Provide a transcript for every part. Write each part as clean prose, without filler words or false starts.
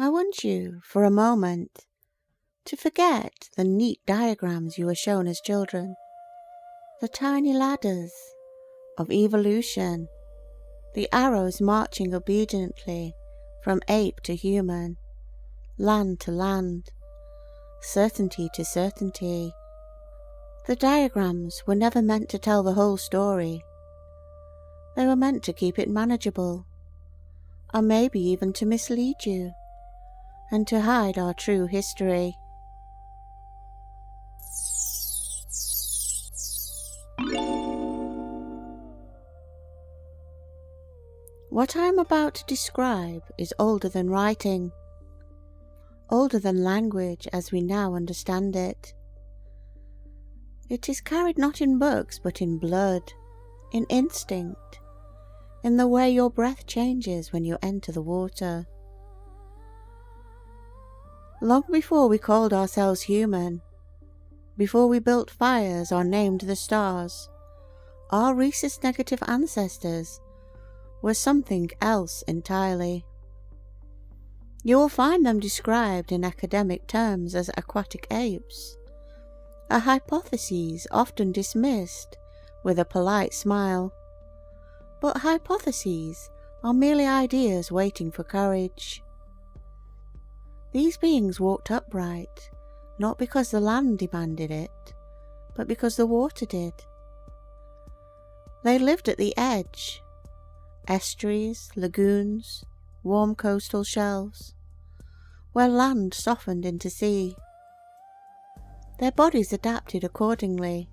I want you, for a moment, to forget the neat diagrams you were shown as children, the tiny ladders of evolution, the arrows marching obediently from ape to human, land to land, certainty to certainty. The diagrams were never meant to tell the whole story. They were meant to keep it manageable, or maybe even to mislead you, and to hide our true history. What I am about to describe is older than writing, older than language as we now understand it. It is carried not in books but in blood, in instinct, in the way your breath changes when you enter the water. Long before we called ourselves human, before we built fires or named the stars, our rhesus negative ancestors were something else entirely. You will find them described in academic terms as aquatic apes, a hypothesis often dismissed with a polite smile. But hypotheses are merely ideas waiting for courage. These beings walked upright, not because the land demanded it, but because the water did. They lived at the edge, estuaries, lagoons, warm coastal shelves, where land softened into sea. Their bodies adapted accordingly,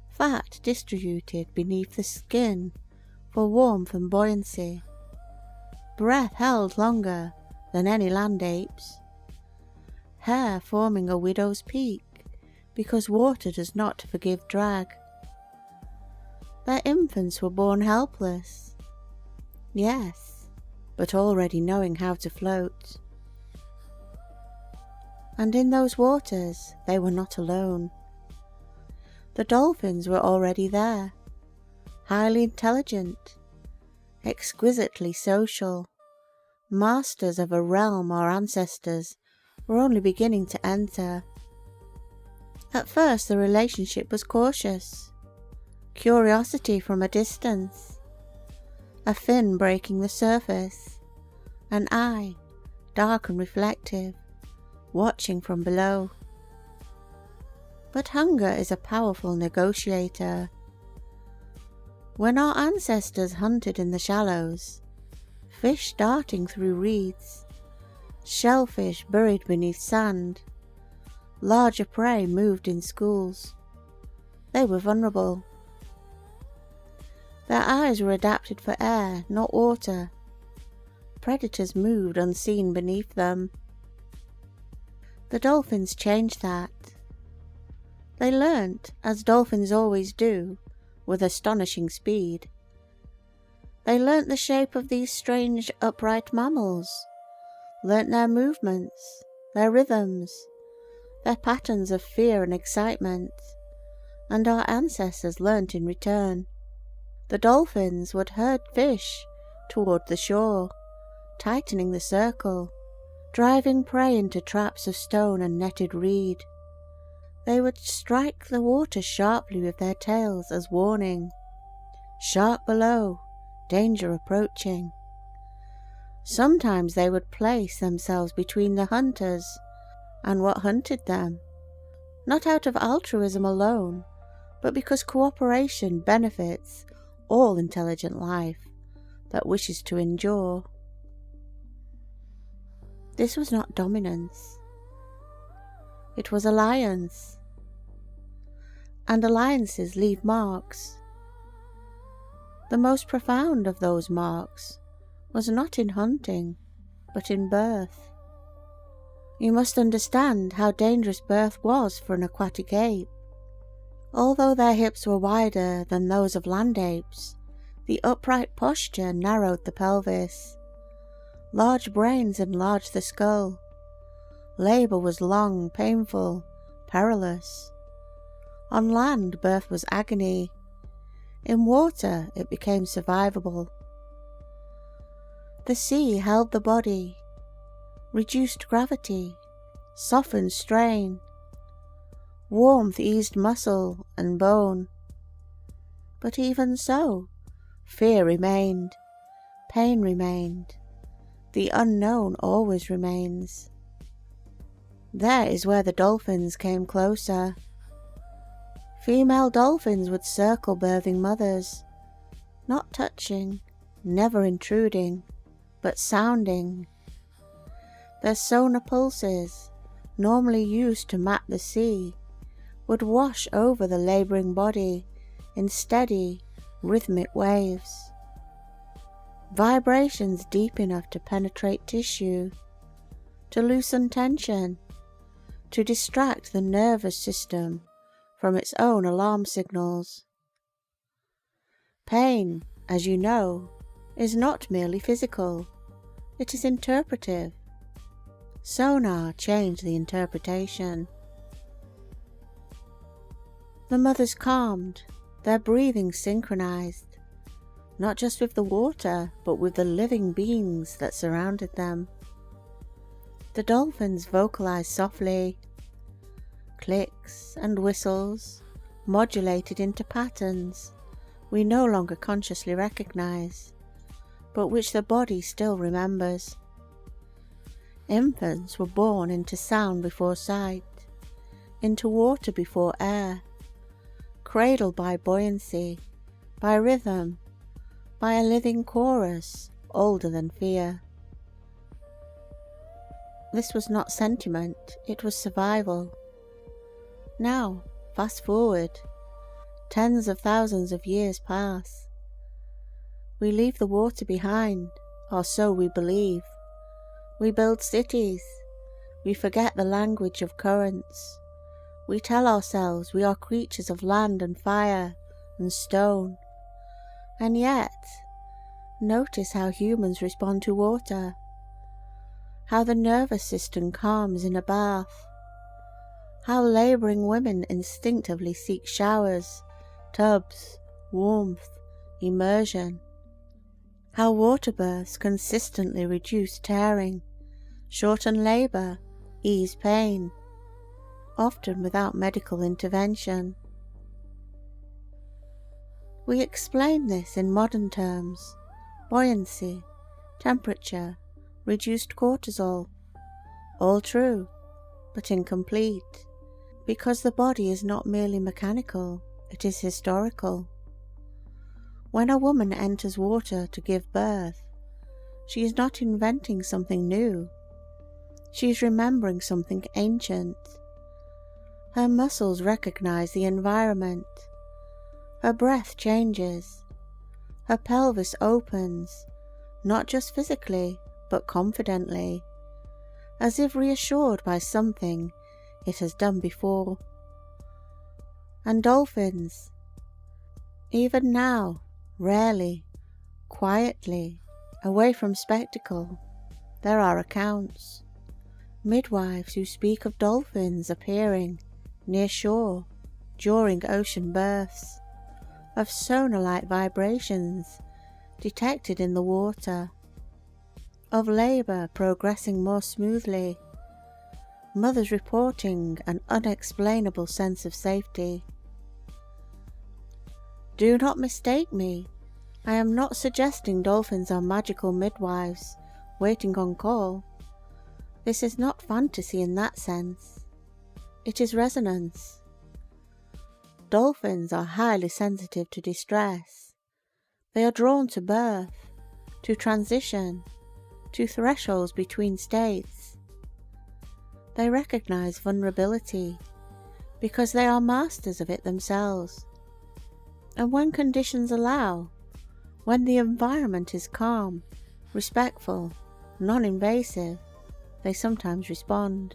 fat distributed beneath the skin for warmth and buoyancy, breath held longer than any land ape's, hair forming a widow's peak because water does not forgive drag. Their infants were born helpless, yes, but already knowing how to float. And in those waters they were not alone. The dolphins were already there, highly intelligent, exquisitely social, masters of a realm our ancestors were only beginning to enter. At first the relationship was cautious, curiosity from a distance, a fin breaking the surface, an eye, dark and reflective, watching from below. But hunger is a powerful negotiator. When our ancestors hunted in the shallows, fish darting through reeds, shellfish buried beneath sand, larger prey moved in schools, they were vulnerable. Their eyes were adapted for air, not water. Predators moved unseen beneath them. The dolphins changed that. They learnt, as dolphins always do, with astonishing speed. They learnt the shape of these strange upright mammals, learnt their movements, their rhythms, their patterns of fear and excitement, and our ancestors learnt in return. The dolphins would herd fish toward the shore, tightening the circle, driving prey into traps of stone and netted reed. They would strike the water sharply with their tails as warning. Shark below, danger approaching. Sometimes they would place themselves between the hunters and what hunted them, not out of altruism alone, but because cooperation benefits all intelligent life that wishes to endure. This was not dominance. It was alliance. And alliances leave marks. The most profound of those marks was not in hunting, but in birth. You must understand how dangerous birth was for an aquatic ape. Although their hips were wider than those of land apes, the upright posture narrowed the pelvis. Large brains enlarged the skull. Labour was long, painful, perilous. On land, birth was agony. In water, it became survivable. The sea held the body. reduced gravity, softened strain, warmth eased muscle and bone. But even so, fear remained, pain remained, the unknown always remains. There is where the dolphins came closer. Female dolphins would circle birthing mothers, not touching, never intruding, but sounding. Their sonar pulses, normally used to map the sea, would wash over the labouring body in steady, rhythmic waves. Vibrations deep enough to penetrate tissue, to loosen tension, to distract the nervous system from its own alarm signals. Pain, as you know, is not merely physical, it is interpretive. Sonar changed the interpretation. The mothers calmed, their breathing synchronized, not just with the water, but with the living beings that surrounded them. The dolphins vocalized softly, clicks and whistles modulated into patterns we no longer consciously recognize, but which the body still remembers. Infants were born into sound before sight, into water before air, cradled by buoyancy, by rhythm, by a living chorus older than fear. This was not sentiment, it was survival. Now, fast forward, tens of thousands of years pass. We leave the water behind, or so we believe. We build cities, we forget the language of currents. We tell ourselves we are creatures of land and fire and stone. And yet, notice how humans respond to water, how the nervous system calms in a bath, how labouring women instinctively seek showers, tubs, warmth, immersion, how water births consistently reduce tearing, shorten labour, ease pain, often without medical intervention. We explain this in modern terms: buoyancy, temperature, reduced cortisol. All true, but incomplete, because the body is not merely mechanical, it is historical. When a woman enters water to give birth, she is not inventing something new. She is remembering something ancient. Her muscles recognize the environment. Her breath changes. Her pelvis opens, not just physically, but confidently, as if reassured by something it has done before. And dolphins, even now, rarely, quietly, away from spectacle, there are accounts. Midwives who speak of dolphins appearing near shore during ocean births, of sonar-like vibrations detected in the water, of labour progressing more smoothly, mothers reporting an unexplainable sense of safety. Do not mistake me, I am not suggesting dolphins are magical midwives waiting on call. This is not fantasy in that sense. It is resonance. Dolphins are highly sensitive to distress. They are drawn to birth, to transition, to thresholds between states. They recognize vulnerability because they are masters of it themselves. And when conditions allow, when the environment is calm, respectful, non-invasive, they sometimes respond.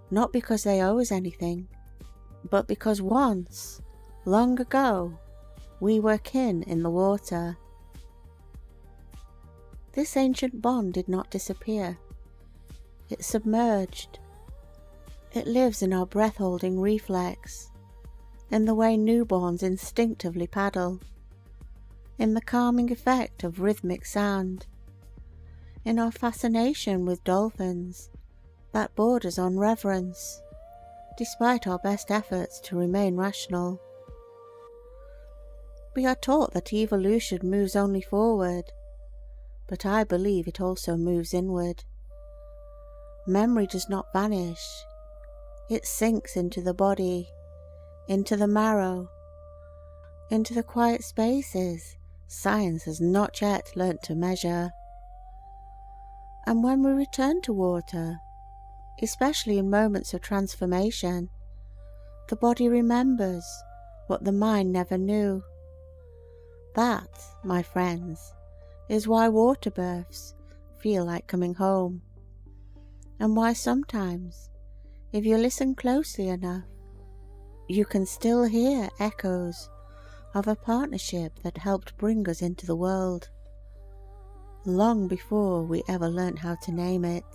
Not because they owe us anything, but because once, long ago, we were kin in the water. This ancient bond did not disappear. It submerged. It lives in our breath-holding reflex, in the way newborns instinctively paddle, in the calming effect of rhythmic sound, in our fascination with dolphins that borders on reverence, despite our best efforts to remain rational. We are taught that evolution moves only forward, but I believe it also moves inward. Memory does not vanish. It sinks into the body, into the marrow, into the quiet spaces science has not yet learnt to measure. And when we return to water, especially in moments of transformation, the body remembers what the mind never knew. That, my friends, is why water births feel like coming home, and why sometimes, if you listen closely enough, you can still hear echoes of a partnership that helped bring us into the world, long before we ever learnt how to name it.